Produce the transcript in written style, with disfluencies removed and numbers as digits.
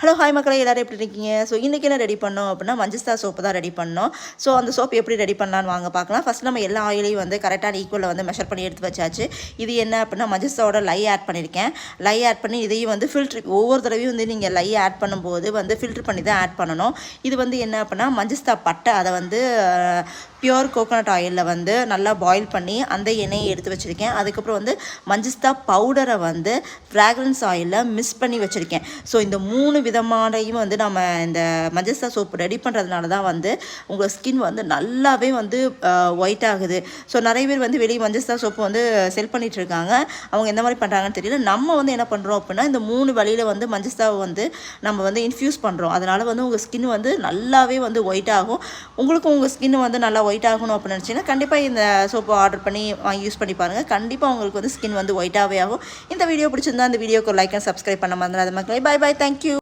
Hello hi மக்களே, எல்லோரும் எப்படி இருக்கீங்க? ஸோ இன்றைக்கி என்ன ரெடி பண்ணோம் அப்படின்னா மஞ்சஸ்தா சோப்பு தான் ரெடி பண்ணோம். ஸோ அந்த சோப்பு எப்படி ரெடி பண்ணலான்னு வாங்க பார்க்கலாம். ஃபஸ்ட் நம்ம எல்லா ஆயிலையும் வந்து கரெக்டான ஈக்குவலில் வந்து மெஷர் பண்ணி எடுத்து வச்சாச்சு. இது என்ன அப்படின்னா மஞ்சஸ்தாவோட லை ஆட் பண்ணியிருக்கேன். லை ஆட் பண்ணி இதையும் வந்து ஃபில்ட்ரு ஒவ்வொரு தடவையும் வந்து நீங்கள் லை ஆட் பண்ணும்போது வந்து ஃபில்ட்ரு பண்ணி தான் ஆட் பண்ணணும். இது வந்து என்ன அப்படின்னா மஞ்சஸ்தா பட்டை, அதை வந்து பியூர் கோகோனட் ஆயிலில் வந்து நல்லா பாயில் பண்ணி அந்த எண்ணெயை எடுத்து வச்சுருக்கேன். அதுக்கப்புறம் வந்து மஞ்சஸ்தா பவுடரை வந்து ஃப்ராக்ரன்ஸ் ஆயிலில் மிக்ஸ் பண்ணி வச்சுருக்கேன். ஸோ இந்த 3 விதமானையும் வந்து நம்ம இந்த மஞ்சஸ்தா சோப்பு ரெடி பண்ணுறதுனால தான் வந்து உங்கள் ஸ்கின் வந்து நல்லாவே வந்து ஒயிட் ஆகுது. ஸோ நிறைய பேர் வந்து வெளியே மஞ்சஸ்தா சோப்பு வந்து செல் பண்ணிகிட்டு இருக்காங்க. அவங்க எந்த மாதிரி பண்ணுறாங்கன்னு தெரியல. நம்ம வந்து என்ன பண்ணுறோம் அப்படின்னா இந்த 3 வழியில் வந்து மஞ்சஸ்தாவை வந்து நம்ம வந்து இன்ஃப்யூஸ் பண்ணுறோம். அதனால் வந்து உங்கள் ஸ்கின் வந்து நல்லாவே வந்து ஒயிட் ஆகும். உங்களுக்கும் உங்கள் ஸ்கின் வந்து நல்லா ஒயிட் ஆகணும் அப்படின்னு நினச்சிங்கன்னா கண்டிப்பாக இந்த சோப்பு ஆர்டர் பண்ணி வாங்கி யூஸ் பண்ணி பாருங்கள். கண்டிப்பாக உங்களுக்கு வந்து ஸ்கின் வந்து ஒயிட்டாகவே ஆகும். இந்த வீடியோ பிடிச்சிருந்தா இந்த வீடியோக்கு லைக் அண்ட் சப்ஸ்கிரைப் பண்ண மாதிரி அது மக்களே. Bye bye, thank you.